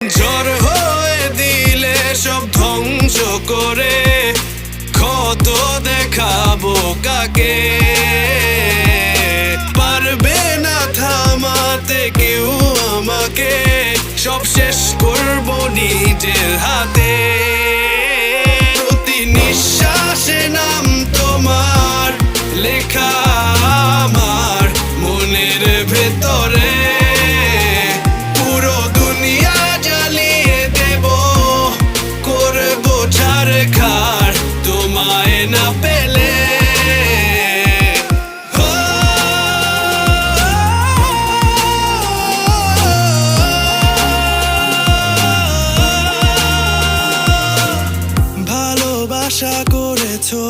ঝড় হয়ে দিলে সব ধ্বংস করে ক্ষত দেখাবো কাকে? পারবে না থামাতে কেউ আমাকে, সব শেষ করবো নিজের হাতে। প্রতি নিঃশ্বাসে নাম তোমার লেখা আমার মনের ভেতরে। পুরো দুনিয়া জ্বালিয়ে দেব, করবো ছারখার তোমায় না পেলে। ভালোবাসা করেছো